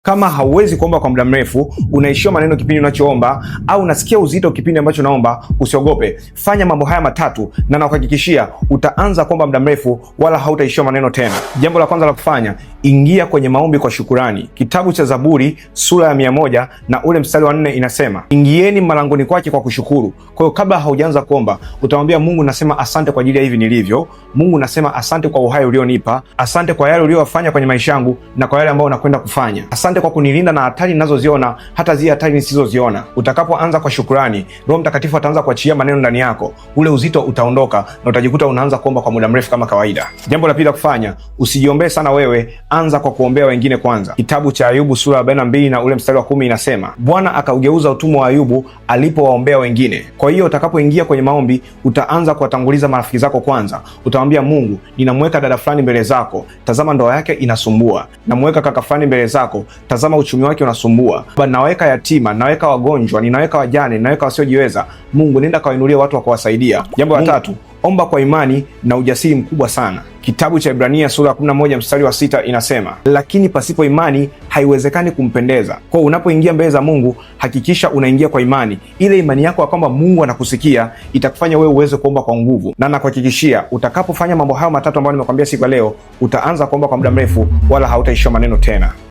Kama hauwezi kuomba kwa muda mrefu, unaishiwa maneno kipindi unachoomba, au unasikia uzito kipindi ambacho unaomba, usiogope. Fanya mambo haya matatu na nakuhakikishia utaanza kuomba muda mrefu wala hautaishiwa maneno tena. Jambo la kwanza la kufanya, ingia kwenye maombi kwa shukurani. Kitabu cha Zaburi sura ya 100 na ule mstari wa 4 inasema, ingieni malangoni kwake kwa kushukuru. Kwa hiyo kabla haujaanza kuomba, utamwambia Mungu, nasema asante kwa ajili ya hivi nilivyo. Mungu, nasema asante kwa uhai ulionipa. Asante kwa yale uliyofanya kwenye maisha yangu na kwa yale ambayo unakwenda kufanya. Asante kwa kunilinda na hatari ninazoziona, hata zile hatari nisizoziona. Utakapoanza kwa shukrani, Roho Mtakatifu ataanza kuachia maneno ndani yako. Ule uzito utaondoka na utajikuta unaanza kuomba kwa muda mrefu kama kawaida. Jambo la pili la kufanya, usijiombee sana wewe, anza kwa kuombea wengine kwanza. Kitabu cha Ayubu sura ya 42 na ule mstari wa 10 inasema, Bwana akaugeuza utumwa wa Ayubu alipowaombea wengine. Kwa hiyo utakapoingia kwenye maombi, utaanza kuwatanguliza marafiki zako kwanza. Utamwambia Mungu, ninamweka dada fulani mbele zako, tazama ndoa yake inasumbua. Namweka kaka fulani mbele zako, tazama uchumi wake unasumbua. Naweka yatima, naweka wagonjwa, ninaweka wajane, ninaweka wasiojiweza. Mungu, nenda kawainulie watu wa kuwasaidia. Jambo la tatu, omba kwa imani na ujasiri mkubwa sana. Kitabu cha Ibrania sura ya 11 mstari wa 6 inasema, lakini pasipo imani haiwezekani kumpendeza. Kwa unapoingia mbele za Mungu, hakikisha unaingia kwa imani. Ile imani yako ya kwamba Mungu anakusikia itakufanya wewe uweze kuomba kwa nguvu, na nakuhakikishia utakapofanya mambo hayo matatu ambayo nimekwambia siku ya leo, utaanza kuomba kwa muda mrefu wala hautaishiwa maneno tena.